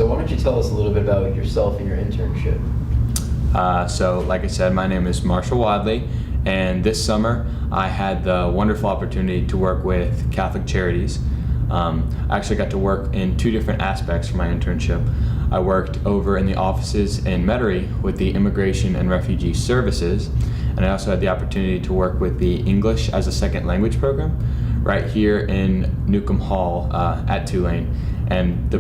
So why don't you tell us a little bit about yourself and your internship? So like I said, my name is Marshall Wadley, and this summer I had the wonderful opportunity to work with Catholic Charities. I actually got to work in two different aspects for my internship. I worked over in the offices in Metairie with the Immigration and Refugee Services, and I also had the opportunity to work with the English as a Second Language program right here in Newcomb Hall at Tulane. And the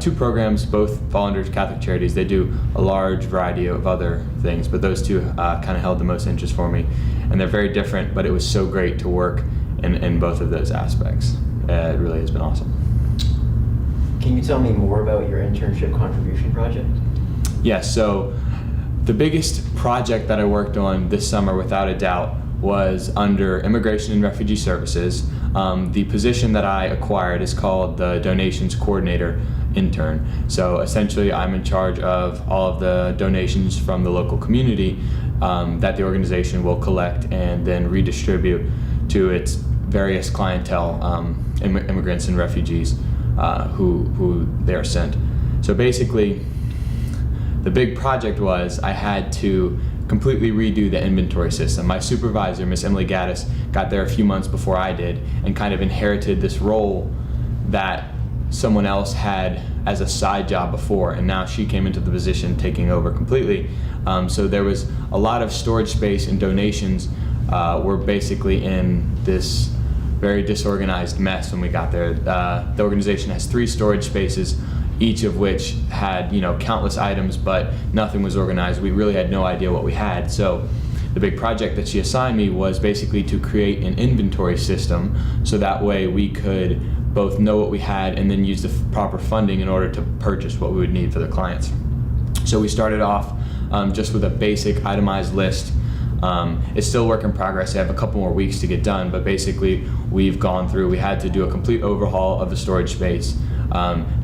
two programs both fall under Catholic Charities. They do a large variety of other things, but those two kind of held the most interest for me. And they're very different, but it was so great to work in both of those aspects. It really has been awesome. Can you tell me more about your internship contribution project? Yes, so the biggest project that I worked on this summer, without a doubt, was under Immigration and Refugee Services. The position that I acquired is called the Donations Coordinator Intern. So essentially I'm in charge of all of the donations from the local community that the organization will collect and then redistribute to its various clientele, immigrants and refugees who they are sent. So basically the big project was I had to completely redo the inventory system. My supervisor, Miss Emily Gaddis, got there a few months before I did and kind of inherited this role that someone else had as a side job before, and now she came into the position taking over completely. So there was a lot of storage space, and donations were basically in this very disorganized mess when we got there. The organization has 3 storage spaces, each of which had, countless items, but nothing was organized. We really had no idea what we had. So the big project that she assigned me was basically to create an inventory system so that way we could both know what we had and then use the proper funding in order to purchase what we would need for the clients. So we started off just with a basic itemized list. It's still a work in progress. I have a couple more weeks to get done, but basically we had to do a complete overhaul of the storage space,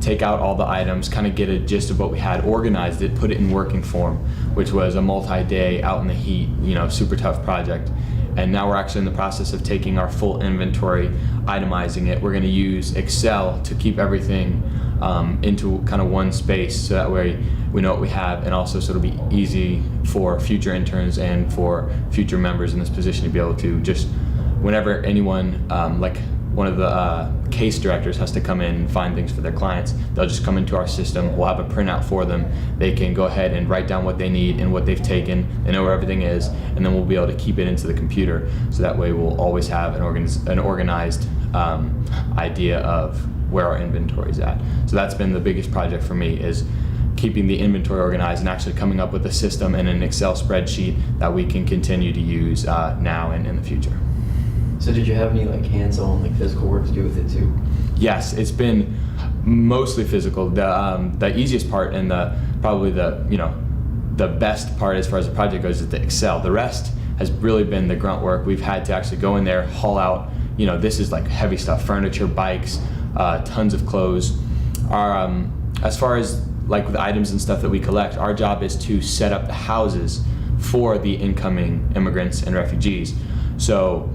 take out all the items, kind of get a gist of what we had, organized it, put it in working form, which was a multi-day out in the heat, super tough project. And now we're actually in the process of taking our full inventory, itemizing it. We're going to use Excel to keep everything into kind of one space, so that way we know what we have, and also so it'll be easy for future interns and for future members in this position to be able to just, whenever anyone, like one of the case directors has to come in and find things for their clients, they'll just come into our system. We'll have a printout for them. They can go ahead and write down what they need and what they've taken. They know where everything is, and then we'll be able to keep it into the computer. So that way we'll always have an organized idea of where our inventory is at. So that's been the biggest project for me, is keeping the inventory organized and actually coming up with a system and an Excel spreadsheet that we can continue to use now and in the future. So did you have any hands-on physical work to do with it too? Yes, it's been mostly physical. The easiest part and probably the best part as far as the project goes is the Excel. The rest has really been the grunt work. We've had to actually go in there, haul out, this is heavy stuff, furniture, bikes, tons of clothes. As far as the items and stuff that we collect, our job is to set up the houses for the incoming immigrants and refugees. So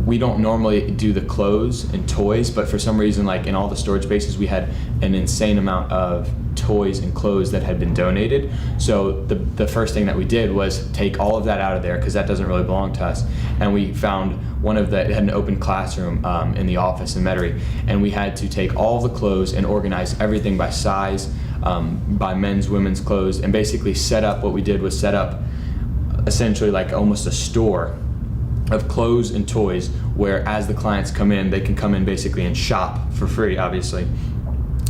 we don't normally do the clothes and toys, but for some reason, in all the storage spaces, we had an insane amount of toys and clothes that had been donated. So the first thing that we did was take all of that out of there, because that doesn't really belong to us. And we found it had an open classroom in the office in Metairie, and we had to take all of the clothes and organize everything by size, by men's, women's clothes, and basically set up, what we did was set up essentially almost a store of clothes and toys, where as the clients come in, they can come in basically and shop for free, obviously,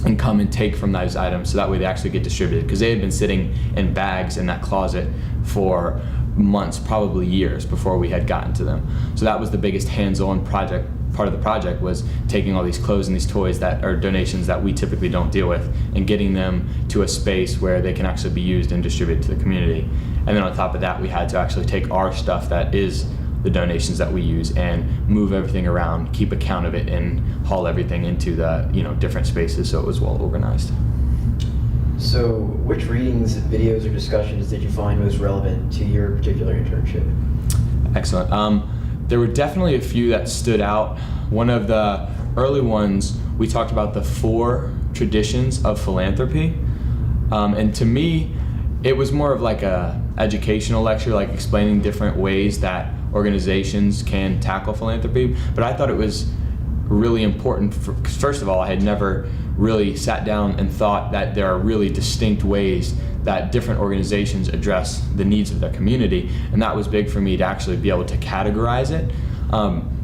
and come and take from those items, so that way they actually get distributed, because they had been sitting in bags in that closet for months, probably years, before we had gotten to them. So that was the biggest hands-on part of the project, was taking all these clothes and these toys that are donations that we typically don't deal with, and getting them to a space where they can actually be used and distributed to the community. And then on top of that, we had to actually take our stuff that is the donations that we use and move everything around, keep account of it, and haul everything into the different spaces so it was well organized. So which readings, videos, or discussions did you find most relevant to your particular internship? Excellent. There were definitely a few that stood out. One of the early ones, we talked about the 4 traditions of philanthropy. And to me, it was more of like a educational lecture, like explaining different ways that organizations can tackle philanthropy. But I thought it was really important because first of all, I had never really sat down and thought that there are really distinct ways that different organizations address the needs of their community, and that was big for me to actually be able to categorize it.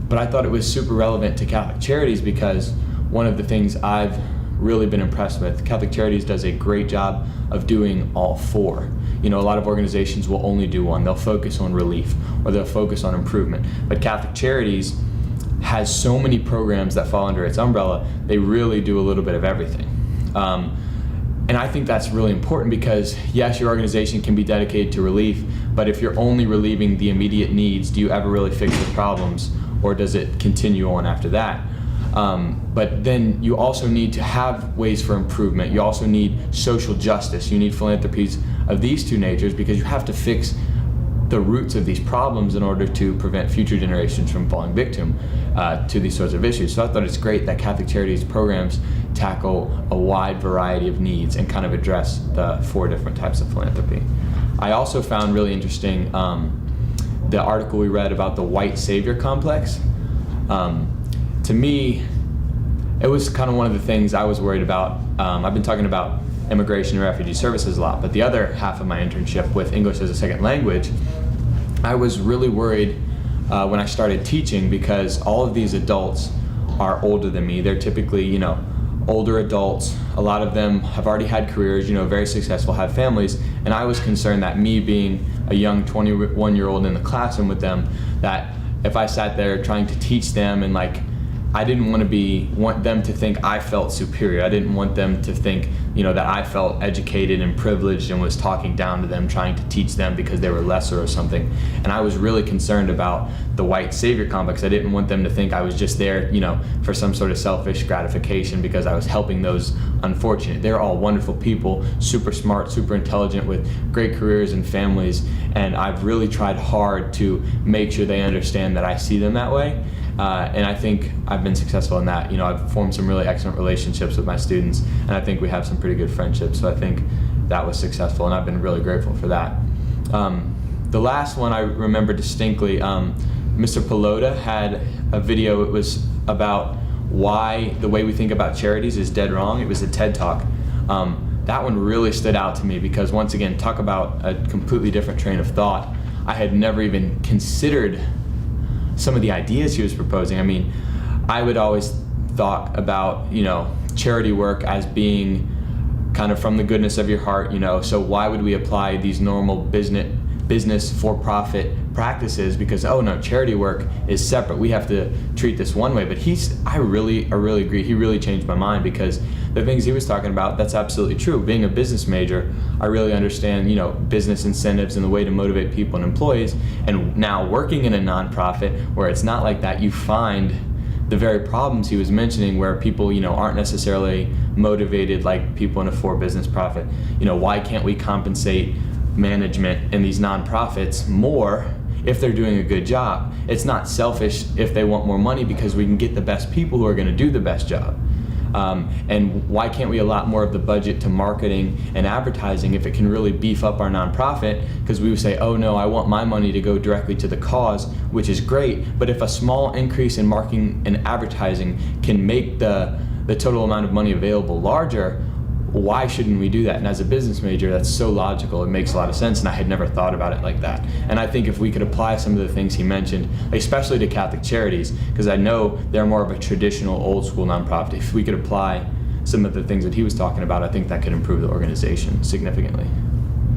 But I thought it was super relevant to Catholic Charities because one of the things I've really been impressed with, Catholic Charities does a great job of doing all four. You know, a lot of organizations will only do one. They'll focus on relief or they'll focus on improvement. But Catholic Charities has so many programs that fall under its umbrella, they really do a little bit of everything. And I think that's really important because yes, your organization can be dedicated to relief, but if you're only relieving the immediate needs, do you ever really fix the problems, or does it continue on after that? But then you also need to have ways for improvement. You also need social justice. You need philanthropies of these two natures because you have to fix the roots of these problems in order to prevent future generations from falling victim to these sorts of issues. So I thought it's great that Catholic Charities programs tackle a wide variety of needs and kind of address the four different types of philanthropy. I also found really interesting the article we read about the white savior complex. To me, it was kind of one of the things I was worried about. I've been talking about immigration and refugee services a lot, but the other half of my internship with English as a second language, I was really worried when I started teaching because all of these adults are older than me. They're typically, you know, older adults. A lot of them have already had careers, you know, very successful, have families, and I was concerned that me being a young 21-year-old in the classroom with them, that if I sat there trying to teach them and like I didn't want them to think I felt superior. I didn't want them to think, you know, that I felt educated and privileged and was talking down to them, trying to teach them because they were lesser or something. And I was really concerned about the white savior complex. I didn't want them to think I was just there, you know, for some sort of selfish gratification because I was helping those unfortunate. They're all wonderful people, super smart, super intelligent with great careers and families. And I've really tried hard to make sure they understand that I see them that way. And I think I've been successful in that. You know, I've formed some really excellent relationships with my students, and I think we have some pretty good friendships. So I think that was successful, and I've been really grateful for that. The last one I remember distinctly, Mr. Pelota had a video. It was about why the way we think about charities is dead wrong. It was a TED Talk. That one really stood out to me because, once again, talk about a completely different train of thought. I had never even considered some of the ideas he was proposing. I mean, I would always thought about, you know, charity work as being kind of from the goodness of your heart, you know, so why would we apply these normal business for-profit practices because, oh no, charity work is separate. We have to treat this one way. But I really agree. He really changed my mind because the things he was talking about, that's absolutely true. Being a business major, I really understand, you know, business incentives and the way to motivate people and employees. And now working in a nonprofit where it's not like that, you find the very problems he was mentioning where people, you know, aren't necessarily motivated like people in a for-business profit. You know, why can't we compensate management in these nonprofits more if they're doing a good job? It's not selfish if they want more money because we can get the best people who are going to do the best job. And why can't we allot more of the budget to marketing and advertising if it can really beef up our nonprofit? Because we would say, oh no, I want my money to go directly to the cause, which is great, but if a small increase in marketing and advertising can make the total amount of money available larger, why shouldn't we do that? And as a business major, that's so logical. It makes a lot of sense, and I had never thought about it like that. And I think if we could apply some of the things he mentioned, especially to Catholic Charities, because I know they're more of a traditional old school nonprofit, if we could apply some of the things that he was talking about, I think that could improve the organization significantly.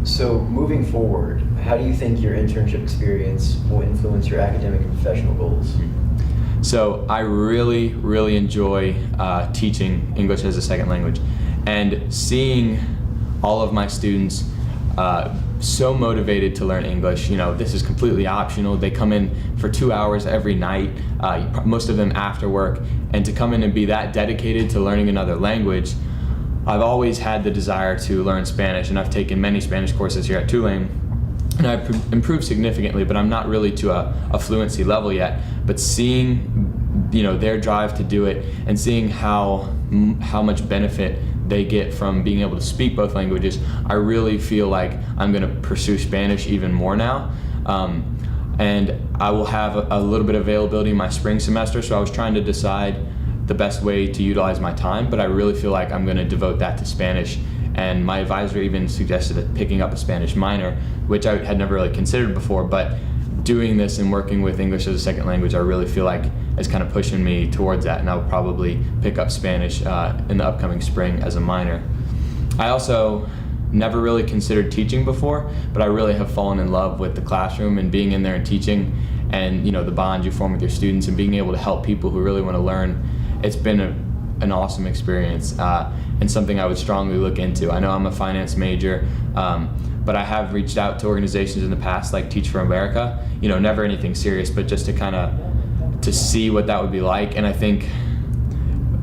So moving forward, how do you think your internship experience will influence your academic and professional goals? So I really enjoy teaching English as a second language. And seeing all of my students so motivated to learn English, you know, this is completely optional. They come in for 2 hours every night, most of them after work, and to come in and be that dedicated to learning another language. I've always had the desire to learn Spanish, and I've taken many Spanish courses here at Tulane, and I've improved significantly, but I'm not really to a fluency level yet. But seeing their drive to do it, and seeing how much benefit they get from being able to speak both languages, I really feel like I'm going to pursue Spanish even more now. And I will have a little bit of availability in my spring semester, so I was trying to decide the best way to utilize my time, but I really feel like I'm going to devote that to Spanish. And my advisor even suggested picking up a Spanish minor, which I had never really considered before, but doing this and working with English as a second language, I really feel like is kind of pushing me towards that, and I'll probably pick up Spanish in the upcoming spring as a minor. I also never really considered teaching before, but I really have fallen in love with the classroom and being in there and teaching, and the bond you form with your students and being able to help people who really want to learn. It's been an awesome experience and something I would strongly look into. I know I'm a finance major, but I have reached out to organizations in the past like Teach for America, never anything serious, but just to see what that would be like. And I think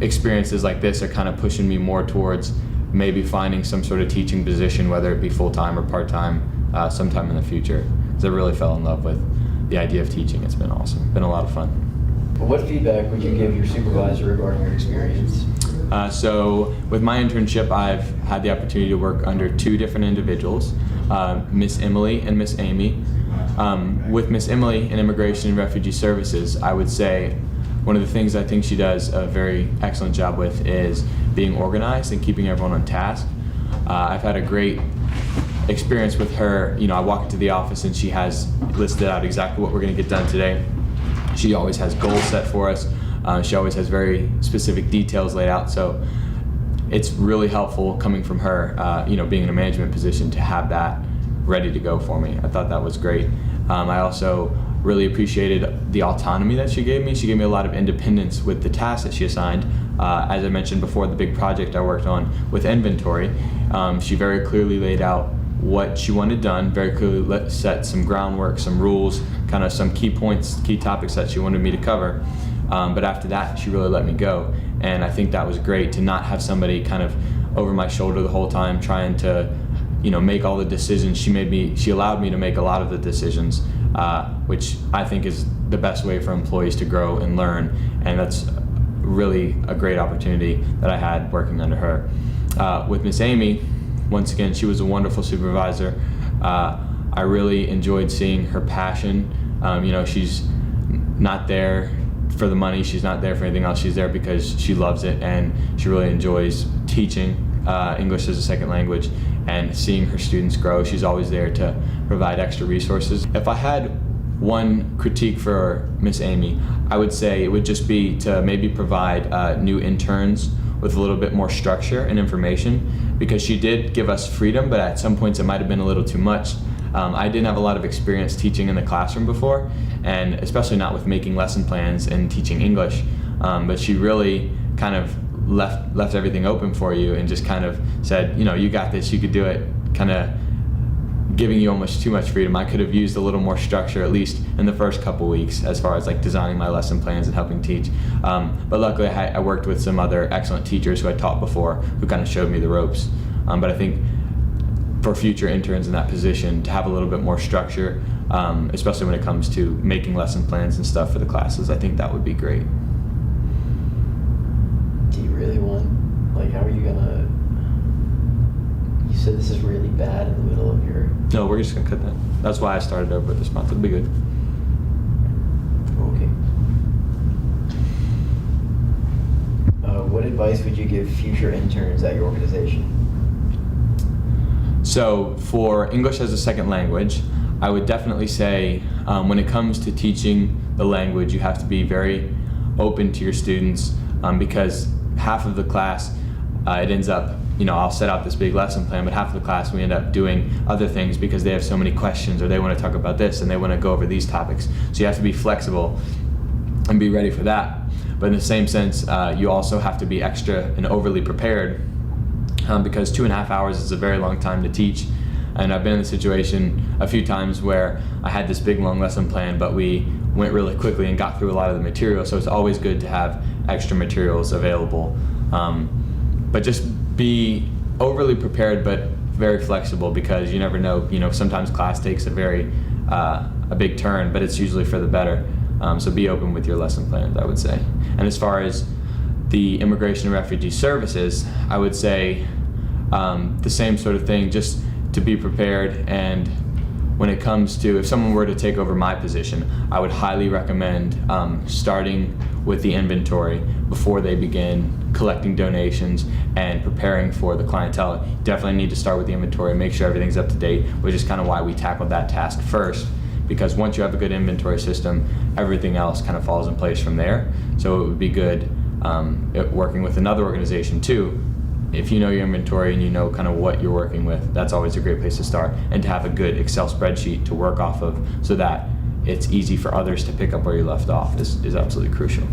experiences like this are kind of pushing me more towards maybe finding some sort of teaching position, whether it be full-time or part-time, sometime in the future. Because I really fell in love with the idea of teaching. It's been awesome. Been a lot of fun. What feedback would you give your supervisor regarding your experience? So with my internship, I've had the opportunity to work under two different individuals, Miss Emily and Miss Amy. With Miss Emily in Immigration and Refugee Services, I would say one of the things I think she does a very excellent job with is being organized and keeping everyone on task. I've had a great experience with her. I walk into the office and she has listed out exactly what we're going to get done today. She always has goals set for us. She always has very specific details laid out. So it's really helpful coming from her, being in a management position, to have that ready to go for me. I thought that was great. I also really appreciated the autonomy that she gave me. She gave me a lot of independence with the tasks that she assigned. As I mentioned before, the big project I worked on with inventory, she very clearly laid out what she wanted done, very clearly set some groundwork, some rules, kind of some key points, key topics that she wanted me to cover. But after that, she really let me go. And I think that was great, to not have somebody kind of over my shoulder the whole time trying to make all the decisions. She allowed me to make a lot of the decisions, which I think is the best way for employees to grow and learn. And that's really a great opportunity that I had working under her. With Miss Amy, once again, she was a wonderful supervisor. I really enjoyed seeing her passion. She's not there for the money, she's not there for anything else. She's there because she loves it, and she really enjoys teaching English as a second language and seeing her students grow. She's always there to provide extra resources. If I had one critique for Miss Amy, I would say it would just be to maybe provide new interns with a little bit more structure and information, because she did give us freedom, but at some points it might have been a little too much. I didn't have a lot of experience teaching in the classroom before, and especially not with making lesson plans and teaching English, but she really kind of left everything open for you and just kind of said, you got this, you could do it, kind of giving you almost too much freedom. I could have used a little more structure, at least in the first couple weeks, as far as like designing my lesson plans and helping teach. But luckily I worked with some other excellent teachers who I taught before, who kind of showed me the ropes. But I think for future interns in that position, to have a little bit more structure, especially when it comes to making lesson plans and stuff for the classes, I think that would be great. Do you really want, how are you gonna, you said this is really bad in the middle of your... No, we're just gonna cut that. That's why I started over with this month. It'll be good. Okay. What advice would you give future interns at your organization? So for English as a second language, I would definitely say when it comes to teaching the language, you have to be very open to your students, because half of the class, it ends up, I'll set out this big lesson plan, but half of the class we end up doing other things because they have so many questions, or they want to talk about this and they want to go over these topics. So you have to be flexible and be ready for that. But in the same sense, you also have to be extra and overly prepared, because 2.5 hours is a very long time to teach. And I've been in the situation a few times where I had this big long lesson plan, but we went really quickly and got through a lot of the material. So it's always good to have extra materials available. But just be overly prepared, but very flexible, because you never know. Sometimes class takes a big turn, but it's usually for the better. So be open with your lesson plans, I would say. And as far as the Immigration and Refugee Services, I would say the same sort of thing, just to be prepared. And when it comes to, if someone were to take over my position, I would highly recommend starting with the inventory before they begin collecting donations and preparing for the clientele. You definitely need to start with the inventory, make sure everything's up to date, which is kind of why we tackled that task first, because once you have a good inventory system, everything else kind of falls in place from there. So it would be good working with another organization too. If you know your inventory and you know kind of what you're working with, that's always a great place to start. And to have a good Excel spreadsheet to work off of so that it's easy for others to pick up where you left off is absolutely crucial.